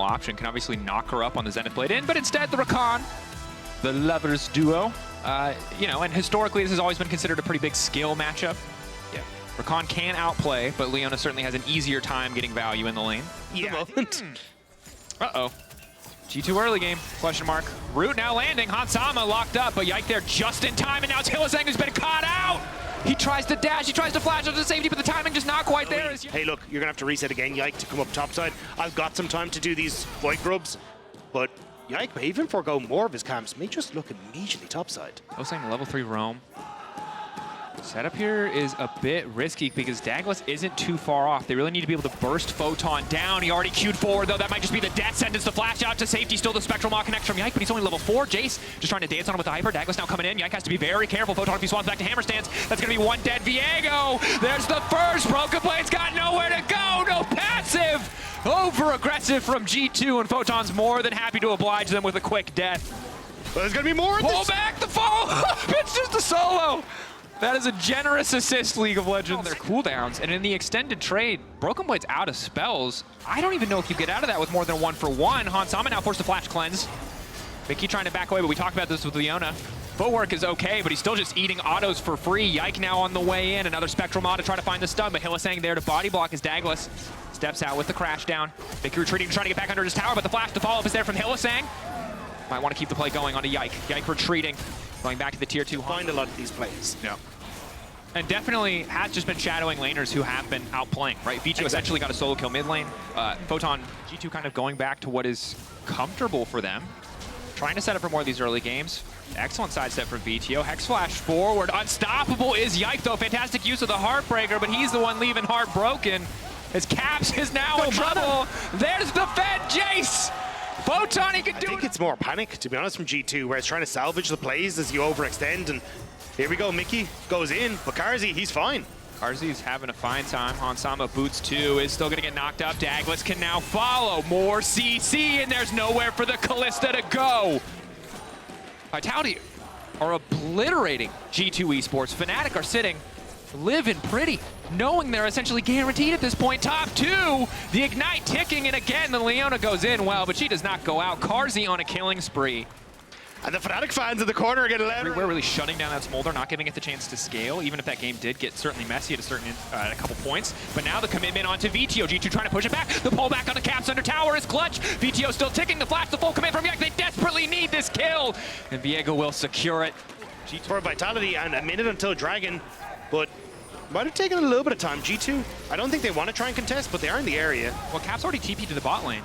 option can obviously knock her up on the Zenith Blade in, but instead the Rakan, the lovers duo, you know, and historically this has always been considered a pretty big skill matchup. Yeah, Rakan can outplay, but Leona certainly has an easier time getting value in the lane. Yeah. Uh-oh. G2 early game, question mark. Root now landing, Hansama locked up, but Yike there just in time, and now it's Hylissang who's been caught out! He tries to dash, he tries to flash up to safety, but the timing just not quite there. Hey look, you're gonna have to reset again, Yike, to come up topside. I've got some time to do these void grubs, but Yike may even forego more of his camps, may just look immediately topside. Hylissang level 3 roam. Setup here is a bit risky because Douglas isn't too far off. They really need to be able to burst Photon down. He already queued forward, though. That might just be the death sentence to flash out to safety. Still the Spectral Maw connects from Yike, but he's only level 4. Jace just trying to dance on him with the Hyper. Douglas now coming in. Yike has to be very careful. Photon, if he swans back to Hammer Stance, that's going to be one dead Viego. There's the first. Broken Blade's got nowhere to go. No passive. Over-aggressive from G2, and Photon's more than happy to oblige them with a quick death. But there's going to be more. Pull back the follow-up. It's just a solo. That is a generous assist, League of Legends. Their cooldowns, and in the extended trade, Broken Blade's out of spells. I don't even know if you get out of that with more than 1-for-1. Hansama now forced to flash cleanse. Vicky trying to back away, but we talked about this with Leona. Footwork is okay, but he's still just eating autos for free. Yike now on the way in. Another Spectral Maw to try to find the stun, but Hylissang there to body block as Douglas steps out with the crash down. Vicky retreating, trying to get back under his tower, but the flash to follow up is there from Hylissang. Might want to keep the play going onto Yike. Yike retreating, going back to the tier 2. Find a lot of these plays. Yeah. And definitely has just been shadowing laners who have been outplaying, right? VIT essentially got a solo kill mid lane. Photon, G2 kind of going back to what is comfortable for them. Trying to set up for more of these early games. Excellent sidestep for VTO. Hex flash forward. Unstoppable is Yike, though. Fantastic use of the Heartbreaker, but he's the one leaving heartbroken. As Caps is now in trouble. There's the Fed Jace. Photon, he can do it. I think it's more panic, to be honest, from G2, where it's trying to salvage the plays as you overextend, and here we go, Mickey goes in, but Karzi, he's fine. Karzi's having a fine time. Hansama boots 2, is still gonna get knocked up. Douglas can now follow. More CC, and there's nowhere for the Callista to go. Vitality are obliterating G2 Esports. Fnatic are sitting, living pretty, knowing they're essentially guaranteed at this point. Top 2, the Ignite ticking, and again, the Leona goes in well, but she does not go out. Karzi on a killing spree. And the Fnatic fans in the corner are getting louder. We're really shutting down that Smolder, not giving it the chance to scale, even if that game did get certainly messy at a couple points. But now the commitment onto VTO. G2 trying to push it back. The pullback on the Caps under tower is clutch. VTO still ticking. The flash, the full commit from Yike. They desperately need this kill. And Viego will secure it. G2 for Vitality and a minute until Dragon, but might have taken a little bit of time. G2, I don't think they want to try and contest, but they are in the area. Well, Caps already TP'd to the bot lane.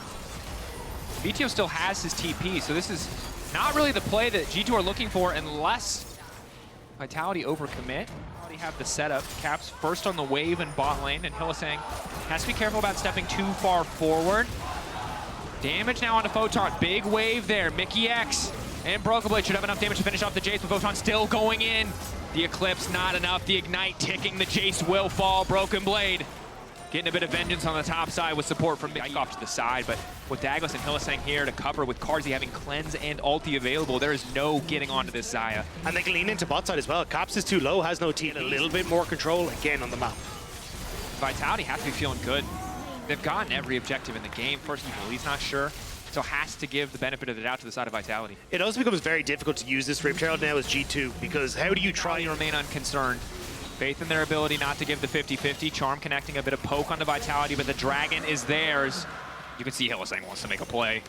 VTO still has his TP, so this is not really the play that G2 are looking for unless Vitality overcommit. Already have the setup. Caps first on the wave in bot lane, and Hylissang has to be careful about stepping too far forward. Damage now onto Photon. Big wave there. Mickey X and Broken Blade should have enough damage to finish off the Jace, but Photon still going in. The Eclipse not enough. The Ignite ticking. The Jace will fall. Broken Blade getting a bit of vengeance on the top side with support from Yike off to the side, but with Douglas and Hylissang here to cover, with Karzi having cleanse and ulti available, there is no getting onto this Xayah. And they can lean into bot side as well. Caps is too low, has no TP. A little bit more control again on the map. Vitality has to be feeling good. They've gotten every objective in the game. First of all, he's not sure, so has to give the benefit of the doubt to the side of Vitality. It also becomes very difficult to use this Rift Herald now as G2, because how do you try and remain unconcerned? Faith in their ability not to give the 50-50. Charm connecting a bit of poke onto Vitality, but the Dragon is theirs. You can see Hylissang wants to make a play.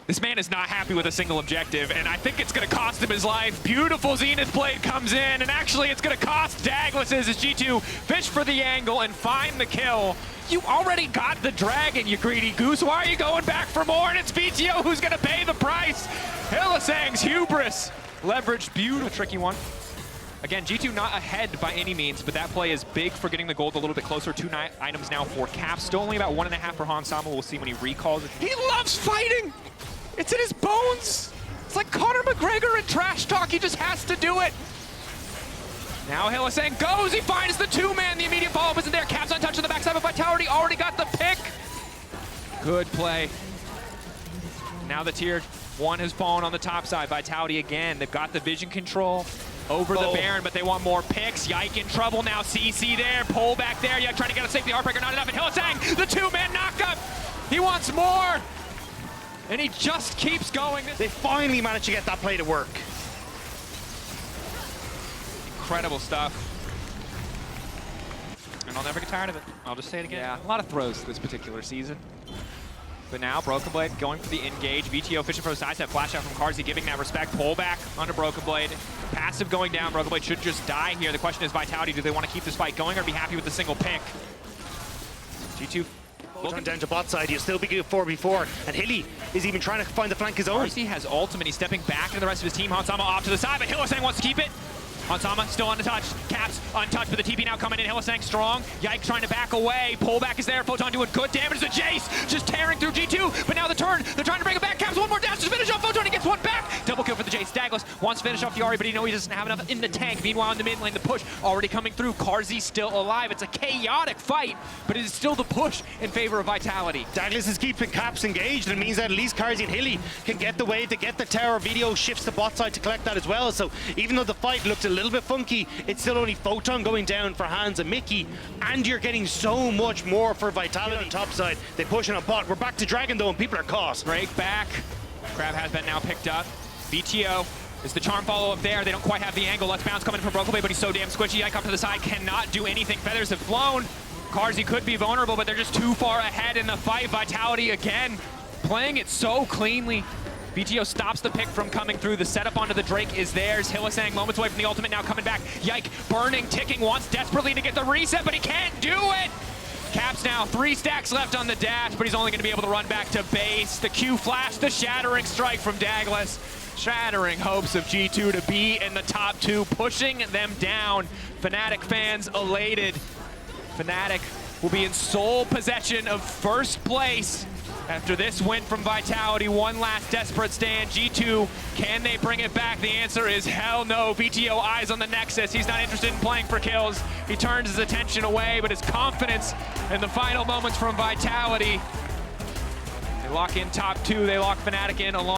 This man is not happy with a single objective, and I think it's going to cost him his life. Beautiful Zenith Blade comes in, and actually it's going to cost Douglas as G2 fish for the angle and find the kill. You already got the Dragon, you greedy goose. Why are you going back for more? And it's VTO who's going to pay the price. Hylissang's hubris. Leveraged, beautiful, tricky one. Again, G2 not ahead by any means, but that play is big for getting the gold a little bit closer. 2 items now for Caps. Still only about 1.5 for Hansama. We'll see when he recalls it. He loves fighting! It's in his bones! It's like Conor McGregor in trash talk. He just has to do it. Now Hylissang goes. He finds the 2-man. The immediate follow-up isn't there. Caps untouched on the backside, but Vitality already got the pick. Good play. Now the tier 1 has fallen on the top side. Vitality again. They've got the vision control over the Baron, but they want more picks. Yike in trouble now. CC there. Pull back there. Yike trying to get a safety. Heartbreaker not enough. And Hylissang, the 2-man knockup. He wants more. And he just keeps going. They finally managed to get that play to work. Incredible stuff. And I'll never get tired of it. I'll just say it again. Yeah, a lot of throws this particular season. But now Broken Blade going for the engage. VTO fishing for the side step. Flash out from Carzy, giving that respect. Pull back onto Broken Blade. Passive going down. Broken Blade should just die here. The question is Vitality. Do they want to keep this fight going or be happy with the single pick? G2 looking down to bot side. He'll still be good 4v4. And Hilly is even trying to find the flank his own. Carzy has ultimate. He's stepping back into the rest of his team. Hansama off to the side, but Hylissang wants to keep it. Hansama still untouched. Caps untouched, but the TP now coming in. Hylissang strong. Yike trying to back away. Pullback is there. Photon doing good damage to Jace. Just tearing through G2. But now the turn. They're trying to bring it back. Caps one more dash to finish off Photon. He gets one back. Double kill for the Jace. Dagless wants to finish off Yari, but he knows he doesn't have enough in the tank. Meanwhile, in the mid lane, the push already coming through. Carzy still alive. It's a chaotic fight, but it is still the push in favor of Vitality. Dagless is keeping Caps engaged, and it means that at least Carzy and Hilly can get the wave to get the tower. Video shifts to bot side to collect that as well. So even though the fight looked a little bit funky, it's still only Photon going down for Hans and Mickey, and you're getting so much more for Vitality on top side. They push on a bot. We're back to Dragon though, and people are caught. Break back. Crab has been now picked up. VTO is the charm follow-up there. They don't quite have the angle. Let's bounce coming from Broken Blade, but he's so damn squishy. Yike up to the side, cannot do anything. Feathers have flown. Carzy could be vulnerable, but they're just too far ahead in the fight. Vitality again, playing it so cleanly. VTO stops the pick from coming through. The setup onto the Drake is theirs. Hylissang moments away from the ultimate, now coming back. Yike burning, ticking, wants desperately to get the reset, but he can't do it. Caps now, 3 stacks left on the dash, but he's only going to be able to run back to base. The Q flash, the shattering strike from Dagless. Shattering hopes of G2 to be in the top 2, pushing them down. Fnatic fans elated. Fnatic will be in sole possession of first place after this win from Vitality. One last desperate stand. G2, can they bring it back? The answer is hell no. VTO eyes on the Nexus. He's not interested in playing for kills. He turns his attention away, but his confidence in the final moments from Vitality. They lock in top 2. They lock Fnatic in along.